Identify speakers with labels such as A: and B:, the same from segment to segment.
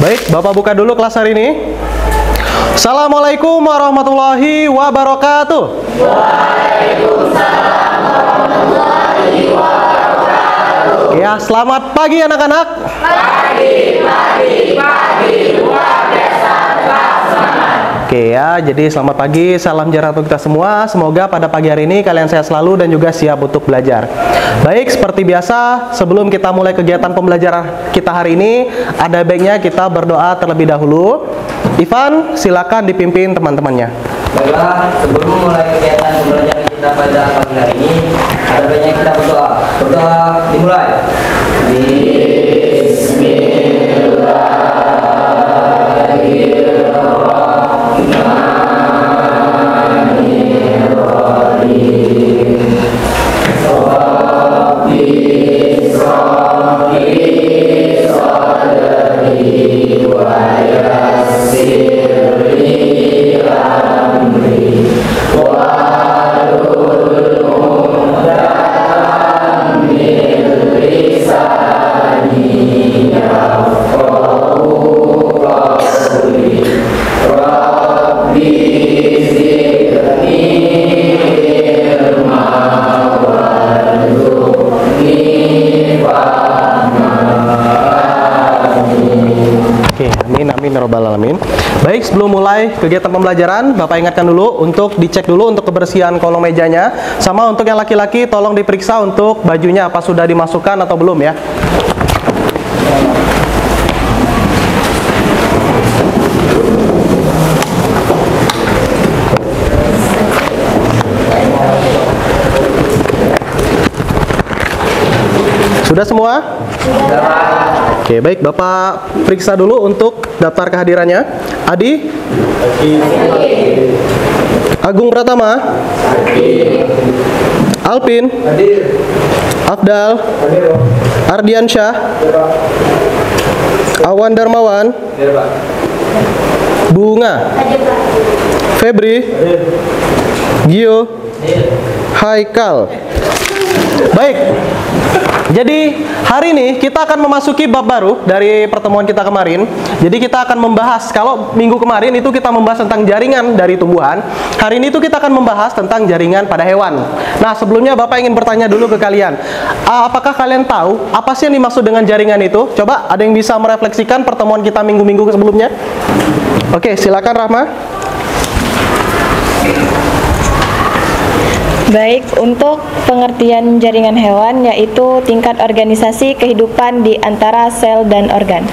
A: Baik, Bapak buka dulu kelas hari ini. Assalamualaikum warahmatullahi wabarakatuh.
B: Waalaikumsalam warahmatullahi wabarakatuh.
A: Ya, selamat pagi anak-anak.
B: Pagi, luar biasa kelas semangat.
A: Oke ya, jadi selamat pagi, salam sejahtera untuk kita semua. Semoga pada pagi hari ini kalian sehat selalu dan juga siap untuk belajar. Baik, seperti biasa, sebelum kita mulai kegiatan pembelajaran kita hari ini, ada baiknya kita berdoa terlebih dahulu. Ivan, silakan dipimpin teman-temannya.
C: Baiklah, sebelum memulai kegiatan pembelajaran kita pada pagi hari ini, ada baiknya kita berdoa. Berdoa dimulai.
A: Baik, sebelum mulai kegiatan pembelajaran, Bapak ingatkan dulu untuk dicek dulu untuk kebersihan kolong mejanya. Sama untuk yang laki-laki, tolong diperiksa untuk bajunya apa sudah dimasukkan atau belum ya. Sudah semua? Oke, baik, Bapak periksa dulu untuk daftar kehadirannya. Adi? Agung Pratama? Alpin? Afdal? Ardiansyah? Awan Darmawan? Bunga? Febri? Gio? Haikal? Baik, jadi hari ini kita akan memasuki bab baru dari pertemuan kita kemarin. Jadi kita akan membahas, kalau minggu kemarin itu kita membahas tentang jaringan dari tumbuhan. Hari ini itu kita akan membahas tentang jaringan pada hewan. Nah, sebelumnya Bapak ingin bertanya dulu ke kalian, apakah kalian tahu apa sih yang dimaksud dengan jaringan itu? Coba ada yang bisa merefleksikan pertemuan kita minggu-minggu sebelumnya? Oke, silakan Rahma.
D: Baik, untuk pengertian jaringan hewan yaitu tingkat organisasi kehidupan di antara sel dan organ.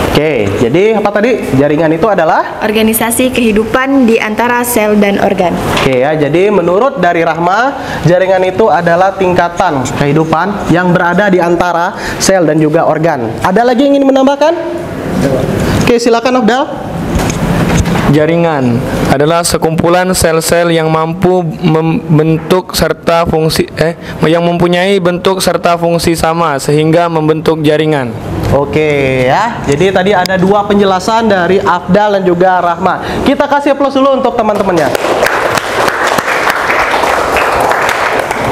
A: Oke, jadi apa tadi? Jaringan itu adalah?
D: Organisasi kehidupan di antara sel dan organ.
A: Oke ya, jadi menurut dari Rahma, jaringan itu adalah tingkatan kehidupan yang berada di antara sel dan juga organ. Ada lagi yang ingin menambahkan? Oke, silakan Afdal.
E: Jaringan adalah sekumpulan sel-sel yang mampu membentuk serta fungsi yang mempunyai bentuk serta fungsi sama sehingga membentuk jaringan.
A: Oke ya. Jadi tadi ada dua penjelasan dari Afdal dan juga Rahma. Kita kasih aplaus dulu untuk teman-temannya.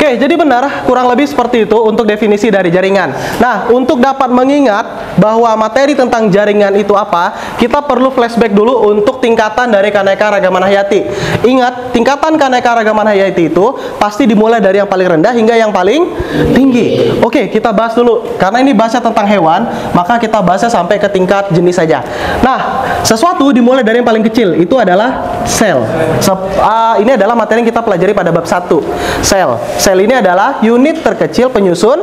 A: Oke, jadi benar kurang lebih seperti itu untuk definisi dari jaringan. Nah, untuk dapat mengingat bahwa materi tentang jaringan itu apa, kita perlu flashback dulu untuk tingkatan dari keanekaragaman hayati. Ingat, tingkatan keanekaragaman hayati itu pasti dimulai dari yang paling rendah hingga yang paling tinggi. Oke, kita bahas dulu. Karena ini bahasnya tentang hewan, maka kita bahasnya sampai ke tingkat jenis saja. Nah, sesuatu dimulai dari yang paling kecil, itu adalah sel. Ini adalah materi yang kita pelajari pada bab 1. Sel. Sel ini adalah unit terkecil penyusun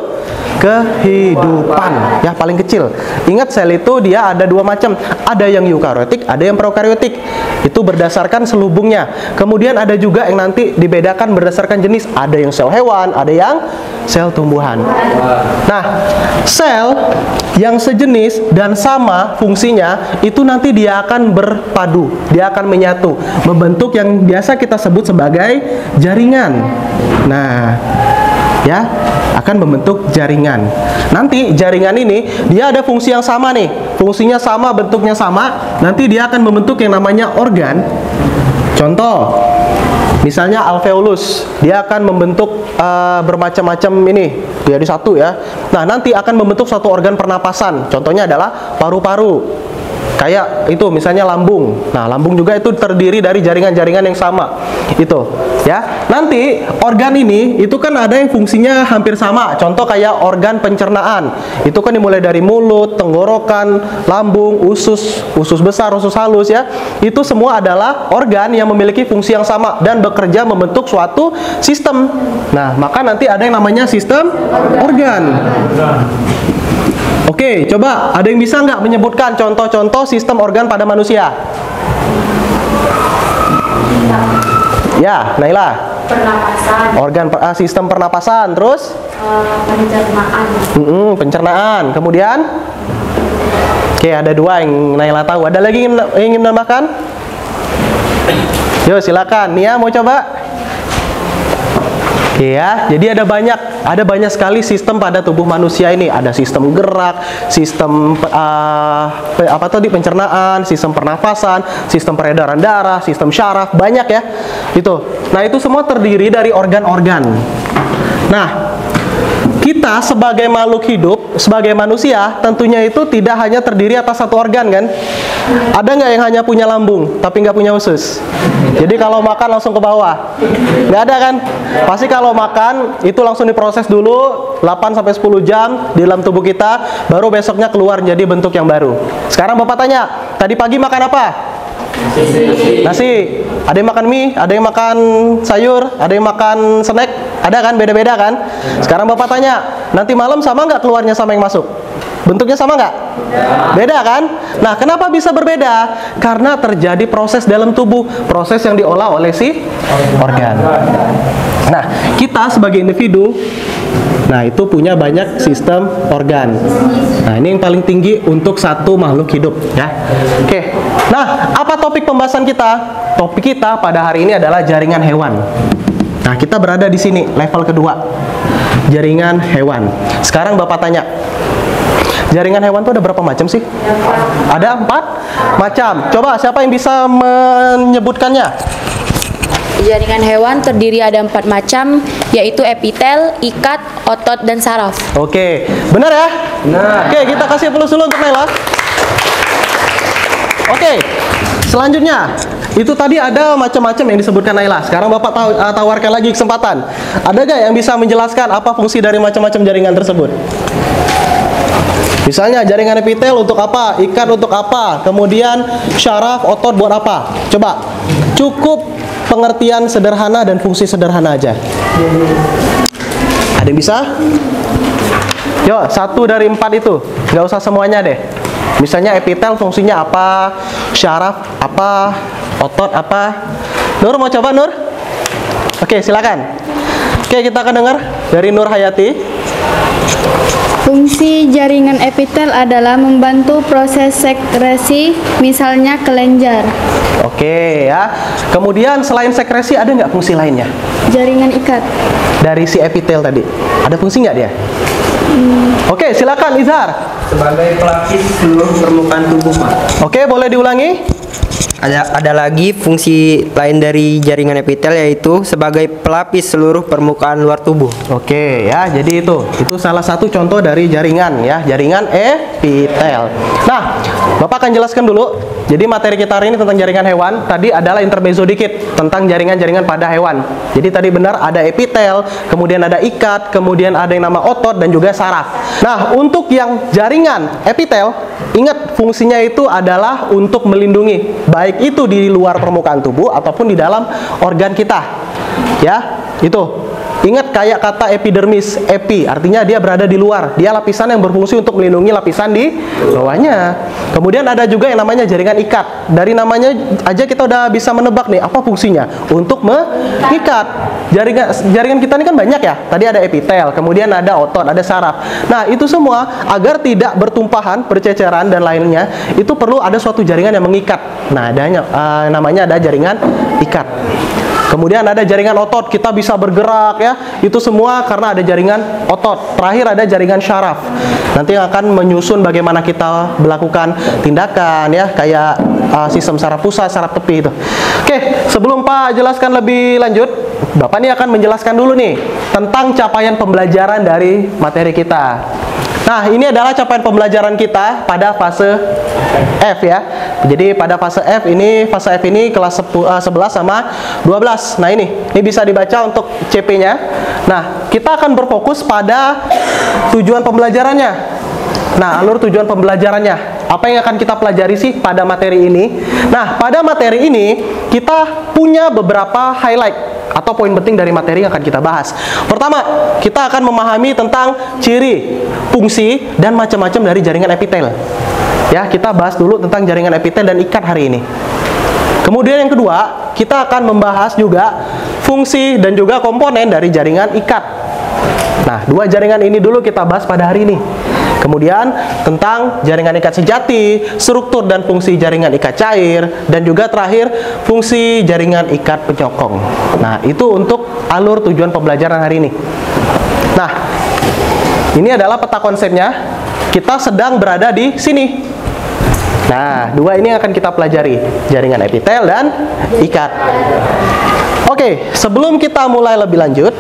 A: kehidupan, ya, paling kecil. Ingat, sel itu dia ada dua macam, ada yang eukariotik, ada yang prokariotik. Itu berdasarkan selubungnya. Kemudian ada juga yang nanti dibedakan berdasarkan jenis, ada yang sel hewan, ada yang sel tumbuhan. Nah, sel yang sejenis dan sama fungsinya itu nanti dia akan berpadu, dia akan menyatu, membentuk yang biasa kita sebut sebagai jaringan. Nah, ya, akan membentuk jaringan. Nanti jaringan ini dia ada fungsi yang sama nih, fungsinya sama, bentuknya sama. Nanti dia akan membentuk yang namanya organ. Contoh, misalnya alveolus, dia akan membentuk bermacam-macam ini, jadi satu ya. Nah, nanti akan membentuk suatu organ pernapasan. Contohnya adalah paru-paru. Kayak itu misalnya lambung. Nah, lambung juga itu terdiri dari jaringan-jaringan yang sama. Itu, ya. Nanti organ ini itu kan ada yang fungsinya hampir sama. Contoh kayak organ pencernaan. Itu kan dimulai dari mulut, tenggorokan, lambung, usus besar, usus halus ya. Itu semua adalah organ yang memiliki fungsi yang sama dan bekerja membentuk suatu sistem. Nah, maka nanti ada yang namanya sistem organ. Oke, coba ada yang bisa nggak menyebutkan contoh-contoh sistem organ pada manusia? Ya, Naila.
B: Pernapasan,
A: Organ sistem pernapasan, terus
B: pencernaan,
A: pencernaan. Kemudian, oke, ada dua yang Naila tahu. Ada lagi yang ingin menambahkan? Yuk, silakan. Nia mau coba? Oke ya, jadi ada banyak sekali sistem pada tubuh manusia ini. Ada sistem gerak, sistem pencernaan, sistem pernafasan, sistem peredaran darah, sistem syaraf, banyak ya. Itu. Nah, itu semua terdiri dari organ-organ. Nah, kita sebagai makhluk hidup, sebagai manusia, tentunya itu tidak hanya terdiri atas satu organ kan? Ada nggak yang hanya punya lambung tapi nggak punya usus? Jadi kalau makan langsung ke bawah? Nggak ada kan? Pasti kalau makan itu langsung diproses dulu 8-10 jam di dalam tubuh kita, baru besoknya keluar jadi bentuk yang baru. Sekarang Bapak tanya, tadi pagi makan apa? Nasi. Ada yang makan mie, ada yang makan sayur, ada yang makan snack, ada kan? Beda-beda kan? Sekarang Bapak tanya, nanti malam sama nggak keluarnya sama yang masuk? Bentuknya sama nggak? Beda kan? Nah, kenapa bisa berbeda? Karena terjadi proses dalam tubuh, proses yang diolah oleh si organ. Nah, kita sebagai individu, nah itu punya banyak sistem organ. Nah, ini yang paling tinggi untuk satu makhluk hidup ya. Oke. Nah, apa topik pembahasan kita? Topik kita pada hari ini adalah jaringan hewan. Nah, kita berada di sini level kedua. Jaringan hewan. Sekarang Bapak tanya, jaringan hewan itu ada berapa macam sih? Ada 4 macam. Coba siapa yang bisa menyebutkannya?
F: Jaringan hewan terdiri ada 4 macam, yaitu epitel, ikat, otot, dan saraf.
A: Oke, benar ya? Benar. Oke, kita kasih aplaus dulu untuk Naila. Oke, selanjutnya itu tadi ada macam-macam yang disebutkan Naila. Sekarang Bapak tawarkan lagi kesempatan. Ada gak yang bisa menjelaskan apa fungsi dari macam-macam jaringan tersebut? Misalnya jaringan epitel untuk apa, ikat untuk apa, kemudian syaraf, otot buat apa? Coba, cukup pengertian sederhana dan fungsi sederhana aja. Ada yang bisa? Yuk, 1 dari 4 itu, nggak usah semuanya deh. Misalnya epitel fungsinya apa, syaraf apa, otot apa. Nur mau coba Nur? Oke, silakan. Oke, kita akan dengar dari Nur Hayati.
G: Fungsi jaringan epitel adalah membantu proses sekresi, misalnya kelenjar.
A: Oke ya. Kemudian selain sekresi ada nggak fungsi lainnya?
G: Jaringan ikat.
A: Dari si epitel tadi, ada fungsi nggak dia? Oke, silakan Izhar.
C: Sebagai pelapis seluruh permukaan tubuh, Pak.
A: Oke, boleh diulangi?
H: Ada lagi fungsi lain dari jaringan epitel, yaitu sebagai pelapis seluruh permukaan luar tubuh.
A: Oke ya, jadi itu salah satu contoh dari jaringan ya, jaringan epitel. Nah, Bapak akan jelaskan dulu. Jadi materi kita hari ini tentang jaringan hewan. Tadi adalah intermezzo dikit tentang jaringan-jaringan pada hewan. Jadi tadi benar ada epitel, kemudian ada ikat, kemudian ada yang nama otot dan juga saraf. Nah, untuk yang jaringan epitel, ingat fungsinya itu adalah untuk melindungi, baik itu di luar permukaan tubuh ataupun di dalam organ kita. Ya, itu. Ingat kayak kata epidermis, epi, artinya dia berada di luar. Dia lapisan yang berfungsi untuk melindungi lapisan di bawahnya. Kemudian ada juga yang namanya jaringan ikat. Dari namanya aja kita udah bisa menebak nih apa fungsinya. Untuk mengikat. Jaringan kita ini kan banyak ya. Tadi ada epitel, kemudian ada otot, ada saraf. Nah, itu semua agar tidak bertumpahan, berceceran dan lainnya, itu perlu ada suatu jaringan yang mengikat. Nah, namanya ada jaringan ikat. Kemudian ada jaringan otot, kita bisa bergerak ya. Itu semua karena ada jaringan otot. Terakhir ada jaringan syaraf. Nanti akan menyusun bagaimana kita melakukan tindakan ya, kayak sistem saraf pusat, saraf tepi itu. Oke, sebelum Pak jelaskan lebih lanjut, Bapak ini akan menjelaskan dulu nih tentang capaian pembelajaran dari materi kita. Nah, ini adalah capaian pembelajaran kita pada fase F ya. Jadi pada fase F ini kelas 11 sama 12. Nah, ini bisa dibaca untuk CP-nya. Nah, kita akan berfokus pada tujuan pembelajarannya. Nah, alur tujuan pembelajarannya. Apa yang akan kita pelajari sih pada materi ini? Nah, pada materi ini kita punya beberapa highlight atau poin penting dari materi yang akan kita bahas. Pertama, kita akan memahami tentang ciri, fungsi, dan macam-macam dari jaringan epitel. Ya, kita bahas dulu tentang jaringan epitel dan ikat hari ini. Kemudian yang kedua, kita akan membahas juga fungsi dan juga komponen dari jaringan ikat. Nah, dua jaringan ini dulu kita bahas pada hari ini. Kemudian tentang jaringan ikat sejati, struktur dan fungsi jaringan ikat cair, dan juga terakhir fungsi jaringan ikat penyokong. Nah, itu untuk alur tujuan pembelajaran hari ini. Nah, ini adalah peta konsepnya. Kita sedang berada di sini. Nah, dua ini akan kita pelajari, jaringan epitel dan ikat. Oke, sebelum kita mulai lebih lanjut,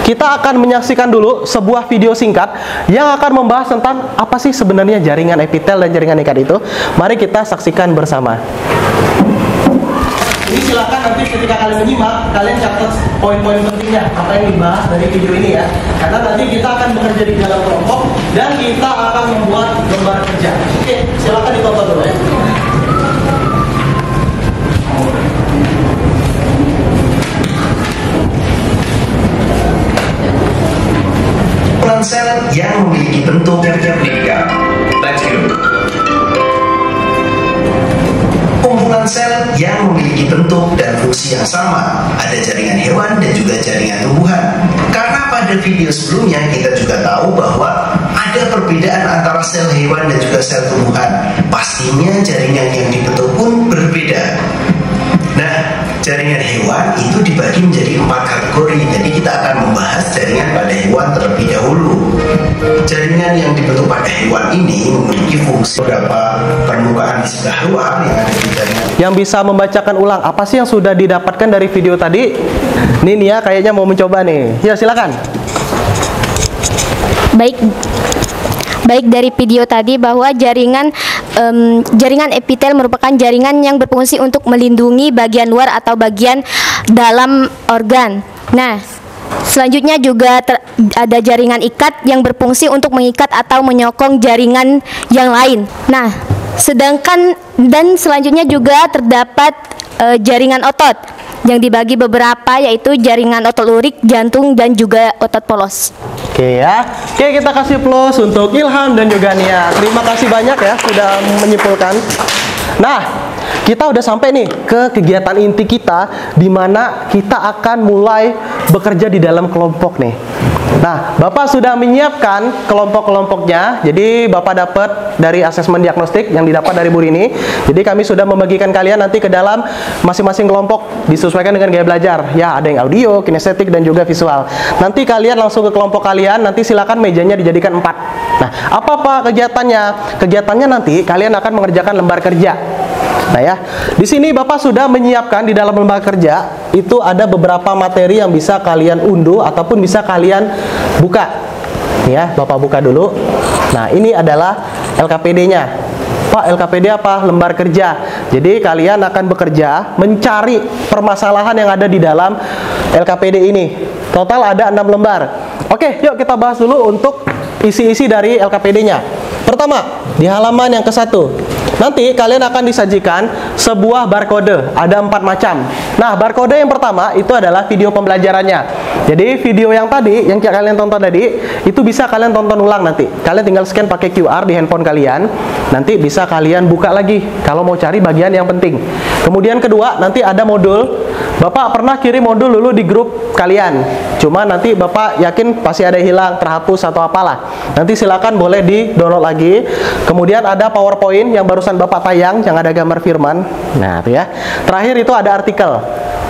A: kita akan menyaksikan dulu sebuah video singkat yang akan membahas tentang apa sih sebenarnya jaringan epitel dan jaringan ikat itu. Mari kita saksikan bersama. Ini silakan nanti ketika kalian menyimak, kalian catat poin-poin pentingnya apa yang dibahas dari video ini ya. Karena nanti kita akan bekerja di dalam kelompok dan kita akan membuat lembar kerja. Oke, silakan ditonton dulu ya.
I: Sel yang memiliki bentuk replika. Let's go. Kumpulan sel yang memiliki bentuk dan fungsi yang sama. Ada jaringan hewan dan juga jaringan tumbuhan. Karena pada video sebelumnya kita juga tahu bahwa ada perbedaan antara sel hewan dan juga sel tumbuhan. Pastinya jaringan yang dibentuk pun berbeda. Nah, jaringan hewan itu dibagi menjadi 4 kategori. Jadi kita akan membahas jaringan pada hewan terlebih dahulu. Jaringan yang dibentuk pada hewan ini memiliki fungsi beberapa permukaan di sebelah luar yang ada di jaringan.
A: Yang bisa membacakan ulang apa sih yang sudah didapatkan dari video tadi? Nih Nia kayaknya mau mencoba nih. Ya, silakan.
J: Baik dari video tadi bahwa jaringan epitel merupakan jaringan yang berfungsi untuk melindungi bagian luar atau bagian dalam organ. Nah, selanjutnya juga ada jaringan ikat yang berfungsi untuk mengikat atau menyokong jaringan yang lain. Nah, selanjutnya juga terdapat jaringan otot yang dibagi beberapa, yaitu jaringan otot lurik, jantung, dan juga otot polos.
A: Oke ya. Oke, kita kasih plus untuk Ilham dan juga Nia. Terima kasih banyak ya sudah menyimpulkan. Nah, kita udah sampai nih ke kegiatan inti kita, di mana kita akan mulai bekerja di dalam kelompok nih. Nah, Bapak sudah menyiapkan kelompok-kelompoknya. Jadi Bapak dapat dari asesmen diagnostik yang didapat dari Bu Rini. Jadi kami sudah membagikan kalian nanti ke dalam masing-masing kelompok disesuaikan dengan gaya belajar. Ya, ada yang audio, kinestetik, dan juga visual. Nanti kalian langsung ke kelompok kalian. Nanti silakan mejanya dijadikan 4. Nah, apa kegiatannya? Kegiatannya nanti kalian akan mengerjakan lembar kerja. Nah ya, di sini Bapak sudah menyiapkan di dalam lembar kerja itu ada beberapa materi yang bisa kalian unduh ataupun bisa kalian buka. Ya, Bapak buka dulu. Nah, ini adalah LKPD-nya. Pak, LKPD apa? Lembar kerja. Jadi kalian akan bekerja mencari permasalahan yang ada di dalam LKPD ini. Total ada 6 lembar. Oke, yuk kita bahas dulu untuk isi-isi dari LKPD-nya. Pertama, di halaman yang ke-1. Nanti kalian akan disajikan sebuah barcode, ada 4 macam. Nah, barcode yang pertama itu adalah video pembelajarannya. Jadi video yang tadi, yang kalian tonton tadi, itu bisa kalian tonton ulang nanti. Kalian tinggal scan pakai QR di handphone kalian. Nanti bisa kalian buka lagi kalau mau cari bagian yang penting. Kemudian kedua, nanti ada modul. Bapak pernah kirim modul dulu di grup kalian. Cuma nanti Bapak yakin pasti ada hilang, terhapus atau apalah. Nanti silakan boleh di-download lagi. Kemudian ada PowerPoint yang barusan Bapak tayang yang ada gambar firman. Nah, itu ya. Terakhir itu ada artikel.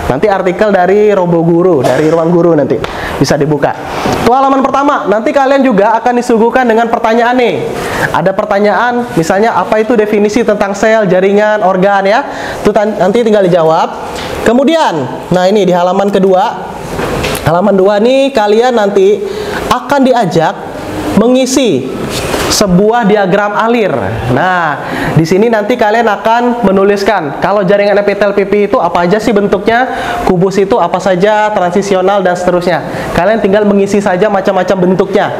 A: Nanti artikel dari Robo Guru, dari Ruang Guru nanti bisa dibuka. Itu halaman pertama. Nanti kalian juga akan disuguhkan dengan pertanyaan nih. Ada pertanyaan, misalnya apa itu definisi tentang sel, jaringan, organ ya. Itu nanti tinggal dijawab. Kemudian, nah ini di halaman kedua. Halaman 2 nih kalian nanti akan diajak mengisi sebuah diagram alir. Nah, di sini nanti kalian akan menuliskan kalau jaringan epitel pipi itu apa aja sih bentuknya, kubus itu apa saja, transisional dan seterusnya. Kalian tinggal mengisi saja macam-macam bentuknya.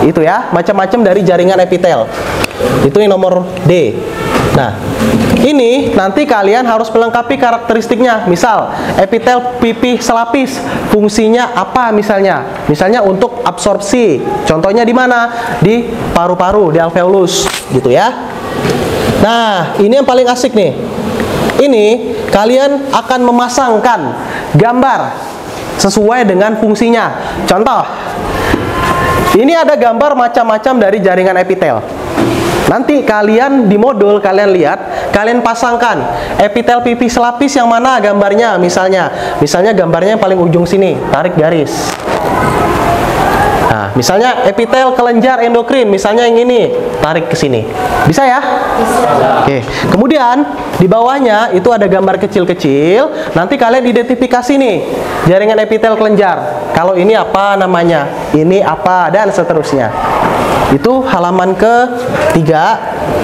A: Itu ya, macam-macam dari jaringan epitel. Itu yang nomor D. Nah, ini nanti kalian harus melengkapi karakteristiknya. Misal, epitel pipi selapis, fungsinya apa misalnya? Misalnya untuk absorpsi. Contohnya di mana? Di paru-paru, di alveolus, gitu ya. Nah, ini yang paling asik nih. Ini kalian akan memasangkan gambar sesuai dengan fungsinya. Contoh, ini ada gambar macam-macam dari jaringan epitel. Nanti kalian di modul kalian lihat, kalian pasangkan epitel pipi selapis yang mana gambarnya, misalnya gambarnya yang paling ujung sini, tarik garis. Nah, misalnya epitel kelenjar endokrin, misalnya yang ini, tarik ke sini. Bisa ya? Bisa. Oke. Kemudian di bawahnya itu ada gambar kecil-kecil. Nanti kalian identifikasi nih jaringan epitel kelenjar. Kalau ini apa namanya? Ini apa dan seterusnya. Itu halaman ke-3.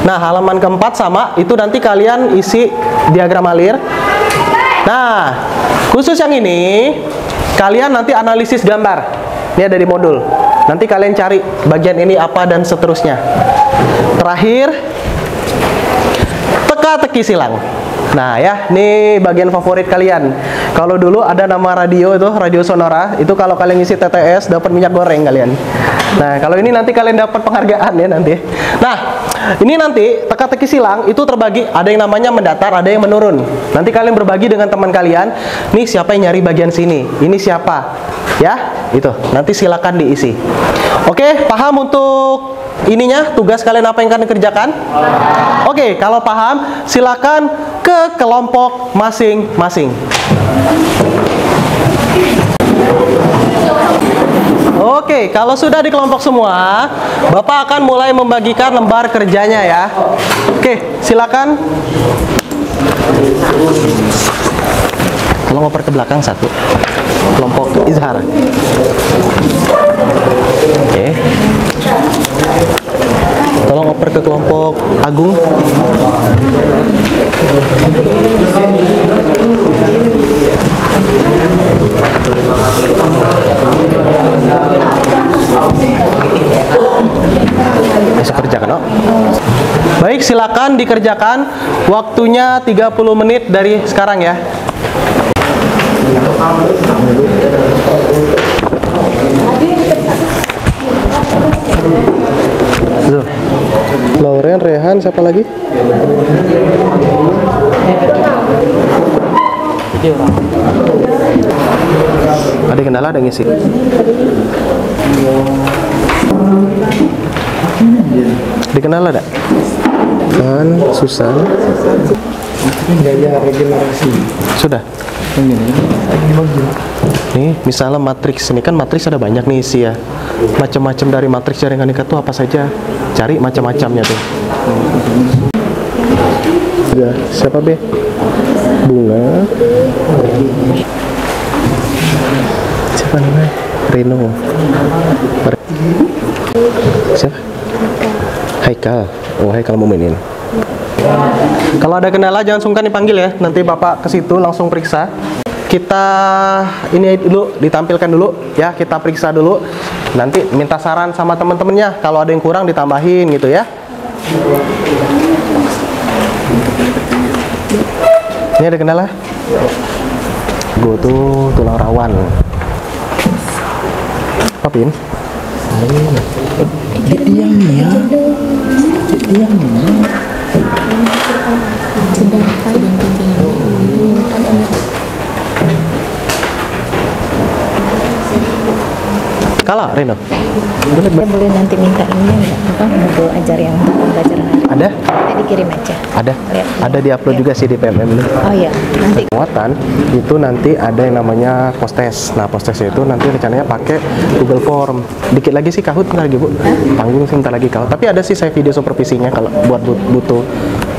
A: Nah, halaman ke-4 sama, itu nanti kalian isi diagram alir. Nah, khusus yang ini kalian nanti analisis gambar. Ini ada di modul. Nanti kalian cari bagian ini apa dan seterusnya. Terakhir, teka-teki silang. Nah ya, ini bagian favorit kalian. Kalau dulu ada nama radio itu, radio sonora. Itu kalau kalian ngisi TTS dapat minyak goreng kalian. Nah, kalau ini nanti kalian dapat penghargaan ya nanti. Nah, ini nanti teka-teki silang itu terbagi, ada yang namanya mendatar, ada yang menurun. Nanti kalian berbagi dengan teman kalian. Nih siapa yang nyari bagian sini? Ini siapa? Ya, itu. Nanti silakan diisi. Oke, paham untuk ininya? Tugas kalian apa yang kalian kerjakan? Oke, kalau paham, silakan ke kelompok masing-masing. Oke, kalau sudah di kelompok semua, Bapak akan mulai membagikan lembar kerjanya ya. Oke, silakan. Tolong oper ke belakang satu. Kelompok Izhar. Oke. Tolong oper ke kelompok Agung. Bisa kerjakan, oh? Baik, silakan dikerjakan. Waktunya 30 menit dari sekarang ya. Lauren, Rehan, siapa lagi? Ada kendala, ada ngisi. Dikenal ada? Kan Susan. Gaya regenerasi. Sudah. Nih, misalnya matriks ini kan matriks ada banyak nih isi ya. Macam-macam dari matriks jaringan ikat tuh apa saja? Cari macam-macamnya tuh. Ya, siapa B? Bunga. Siapa namanya? Reno. Siapa? Haikal. Oh, Haikal mau mainin. Kalau ada kendala jangan sungkan dipanggil ya. Nanti Bapak ke situ langsung periksa. Kita ini dulu ditampilkan dulu ya, kita periksa dulu. Nanti minta saran sama teman-temannya. Kalau ada yang kurang ditambahin gitu ya. Ini ada kendala? Gue tuh tulang rawan. Papin? Diamnya. Kalah, Reno.
D: Boleh nanti minta ini enggak? Apa modul ajar yang pembelajaran hari?
A: Ada?
D: Nanti dikirim aja.
A: Ada.
D: Lihat.
A: Ada diupload juga sih di PMM ini.
D: Oh iya, nanti.
A: Muatan itu nanti ada yang namanya post-test. Nah, post-test itu nanti rencananya pakai Google Form. Dikit lagi sih kahut, bentar lagi Bu. Panggung sih bentar lagi kahut. Tapi ada sih saya video supervisinya kalau buat butuh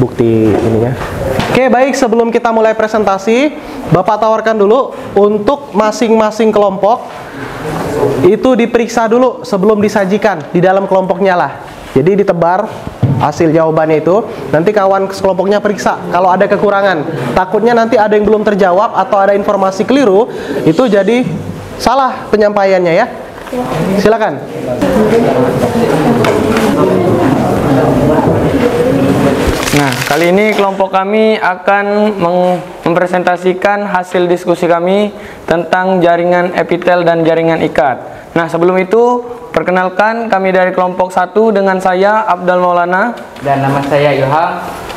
A: bukti ininya. Oke, baik, sebelum kita mulai presentasi, Bapak tawarkan dulu untuk masing-masing kelompok itu diperiksa dulu sebelum disajikan di dalam kelompoknya lah. Jadi ditebar hasil jawabannya itu, nanti kawan sekelompoknya periksa kalau ada kekurangan. Takutnya nanti ada yang belum terjawab atau ada informasi keliru, itu jadi salah penyampaiannya ya. Silakan.
E: Nah, kali ini kelompok kami akan mempresentasikan hasil diskusi kami tentang jaringan epitel dan jaringan ikat. Nah, sebelum itu, perkenalkan kami dari kelompok 1 dengan saya Abdul Maulana.
C: Dan nama saya Ilham.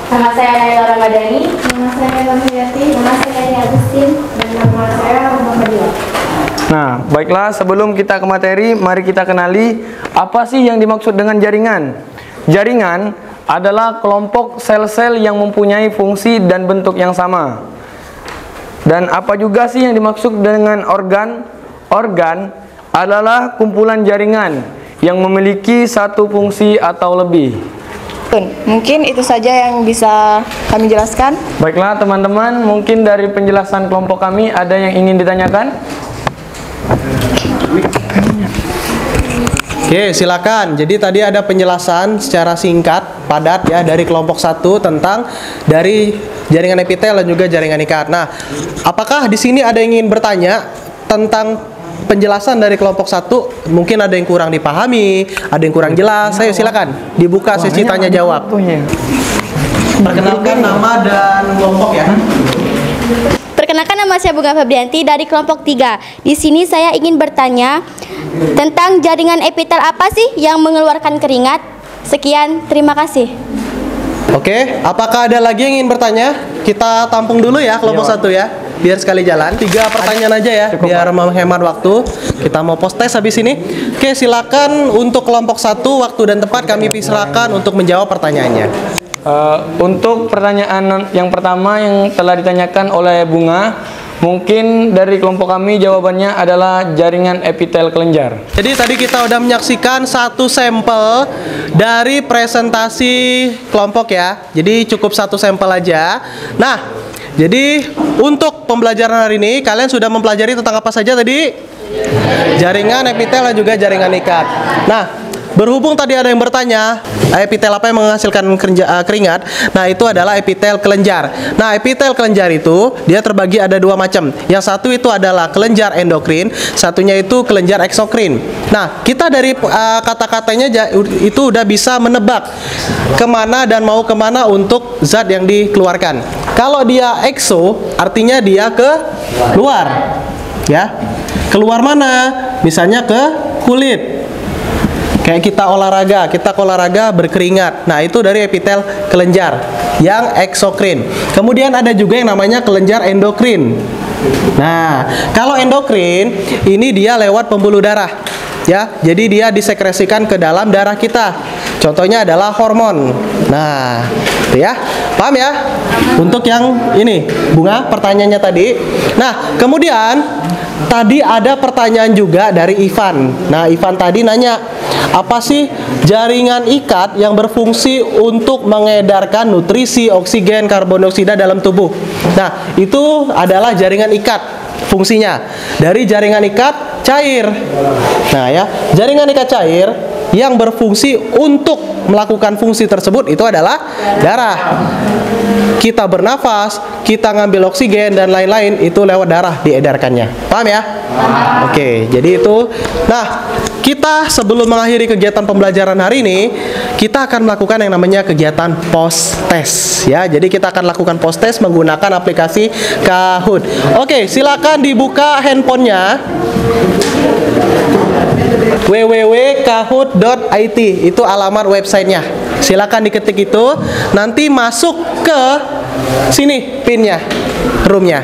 J: Nama saya Naila Ramadhani.
G: Nama saya Bamiyati. Nama saya Agustin. Dan nama saya Muhammadiyah.
E: Nah, baiklah, sebelum kita ke materi, mari kita kenali apa sih yang dimaksud dengan jaringan. Jaringan adalah kelompok sel-sel yang mempunyai fungsi dan bentuk yang sama. Dan apa juga sih yang dimaksud dengan organ? Organ adalah kumpulan jaringan yang memiliki satu fungsi atau lebih.
D: Mungkin itu saja yang bisa kami jelaskan.
E: Baiklah teman-teman, mungkin dari penjelasan kelompok kami ada yang ingin ditanyakan?
A: Oke, silakan. Jadi tadi ada penjelasan secara singkat, padat ya dari kelompok 1 tentang dari jaringan epitel dan juga jaringan ikat. Nah, apakah di sini ada yang ingin bertanya tentang penjelasan dari kelompok 1? Mungkin ada yang kurang dipahami, ada yang kurang jelas. Saya silakan dibuka sesi tanya jawab. Perkenalkan nama dan kelompok ya.
J: Perkenalkan, nama saya Bunga Febrianti dari kelompok 3. Di sini saya ingin bertanya tentang jaringan epitel apa sih yang mengeluarkan keringat? Sekian, terima kasih.
A: Oke, apakah ada lagi yang ingin bertanya? Kita tampung dulu ya kelompok 1 ya, biar sekali jalan. 3 pertanyaan aja ya, biar menghemat waktu. Kita mau post tes habis ini. Oke, silakan untuk kelompok 1, waktu dan tempat kami persilakan untuk menjawab pertanyaannya.
E: Untuk pertanyaan yang pertama yang telah ditanyakan oleh Bunga, mungkin dari kelompok kami jawabannya adalah jaringan epitel kelenjar.
A: Jadi tadi kita udah menyaksikan satu sampel dari presentasi kelompok ya. Jadi cukup satu sampel aja. Nah, jadi untuk pembelajaran hari ini kalian sudah mempelajari tentang apa saja tadi? Jaringan epitel dan juga jaringan ikat. Nah, berhubung tadi ada yang bertanya, epitel apa yang menghasilkan keringat? Nah, itu adalah epitel kelenjar. Nah, epitel kelenjar itu dia terbagi ada 2 macam. Yang satu itu adalah kelenjar endokrin, satunya itu kelenjar eksokrin. Nah, kita dari kata-katanya itu udah bisa menebak kemana dan mau kemana untuk zat yang dikeluarkan. Kalau dia ekso, artinya dia ke luar, ya. Keluar mana? Misalnya ke kulit. Kayak kita olahraga berkeringat. Nah, itu dari epitel kelenjar yang eksokrin. Kemudian ada juga yang namanya kelenjar endokrin. Nah, kalau endokrin ini dia lewat pembuluh darah. Ya, jadi dia disekresikan ke dalam darah kita. Contohnya adalah hormon. Nah, itu ya. Paham ya? Untuk yang ini, Bunga, pertanyaannya tadi. Nah, kemudian tadi ada pertanyaan juga dari Ivan. Nah, Ivan tadi nanya, apa sih jaringan ikat yang berfungsi untuk mengedarkan nutrisi, oksigen, karbon dioksida dalam tubuh? Nah, itu adalah jaringan ikat fungsinya. Dari jaringan ikat cair. Nah ya, jaringan ikat cair yang berfungsi untuk melakukan fungsi tersebut itu adalah darah. Kita bernafas, kita ngambil oksigen dan lain-lain itu lewat darah diedarkannya. Paham ya? Oke, jadi itu. Nah, kita sebelum mengakhiri kegiatan pembelajaran hari ini, kita akan melakukan yang namanya kegiatan post test ya. Jadi kita akan lakukan post test menggunakan aplikasi Kahoot. Oke, silakan dibuka handphonenya. www.kahoot.it itu alamat websitenya. Silakan diketik itu, nanti masuk ke sini pinnya, roomnya.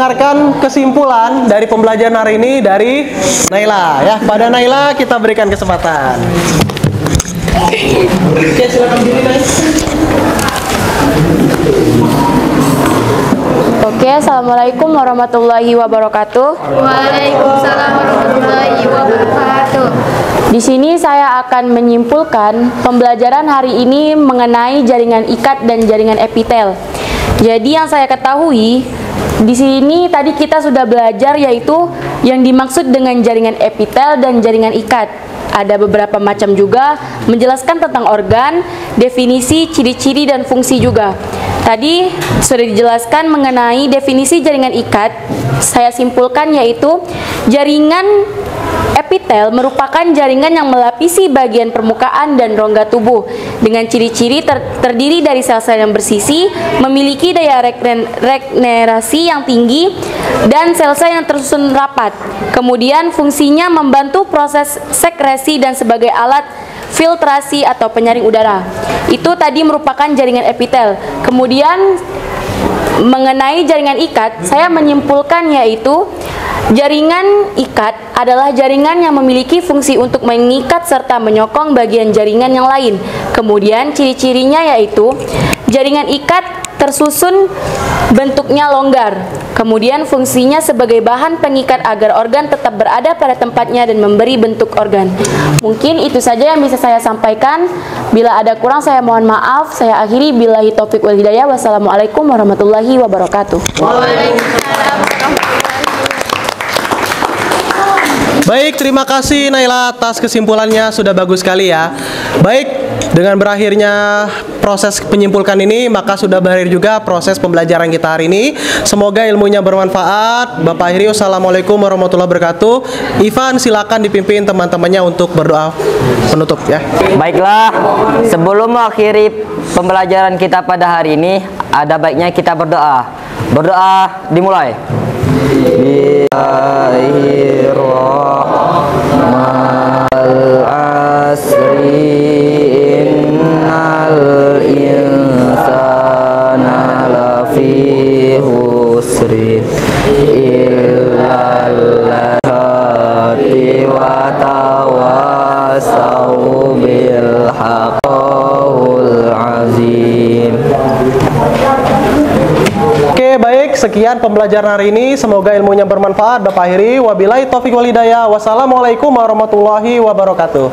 A: mendengarkan kesimpulan dari pembelajaran hari ini dari Naila ya. Pada Naila kita berikan kesempatan. Oke, silakan berdiri, Naila.
F: Oke, Assalamualaikum warahmatullahi wabarakatuh.
G: Waalaikumsalam warahmatullahi wabarakatuh.
F: Di sini saya akan menyimpulkan pembelajaran hari ini mengenai jaringan ikat dan jaringan epitel. Jadi yang saya ketahui di sini tadi kita sudah belajar yaitu yang dimaksud dengan jaringan epitel dan jaringan ikat. Ada beberapa macam juga, menjelaskan tentang organ, definisi, ciri-ciri, dan fungsi juga. Tadi sudah dijelaskan mengenai definisi jaringan ikat. Saya simpulkan yaitu jaringan epitel merupakan jaringan yang melapisi bagian permukaan dan rongga tubuh dengan ciri-ciri terdiri dari sel-sel yang bersisi, memiliki daya regenerasi yang tinggi, dan sel-sel yang tersusun rapat. Kemudian fungsinya membantu proses sekresi dan sebagai alat filtrasi atau penyaring udara. Itu tadi merupakan jaringan epitel. Kemudian mengenai jaringan ikat, saya menyimpulkan yaitu jaringan ikat adalah jaringan yang memiliki fungsi untuk mengikat serta menyokong bagian jaringan yang lain. Kemudian ciri-cirinya yaitu jaringan ikat tersusun bentuknya longgar. Kemudian fungsinya sebagai bahan pengikat agar organ tetap berada pada tempatnya dan memberi bentuk organ. Mungkin itu saja yang bisa saya sampaikan. Bila ada kurang saya mohon maaf. Saya akhiri billahi taufik wal hidayah. Wassalamualaikum warahmatullahi wabarakatuh.
G: Waalaikumsalam warahmatullahi.
A: Baik, terima kasih Naila atas kesimpulannya, sudah bagus sekali ya. Baik, dengan berakhirnya proses menyimpulkan ini, maka sudah berakhir juga proses pembelajaran kita hari ini. Semoga ilmunya bermanfaat. Bapak akhiri, wassalamualaikum warahmatullahi wabarakatuh. Ivan, silakan dipimpin teman-temannya untuk berdoa penutup ya.
C: Baiklah, sebelum mengakhiri pembelajaran kita pada hari ini, ada baiknya kita berdoa. Berdoa dimulai. Bismillahirrahmanirrahim. Asri innal insana lafi husri illa allati wa tawassaw bil haqqil azim.
A: Oke, baik, sekian pembelajaran hari ini. Semoga ilmunya bermanfaat. Bapak akhiri, wabillahi taufiq wal hidayah. Wassalamualaikum warahmatullahi wabarakatuh.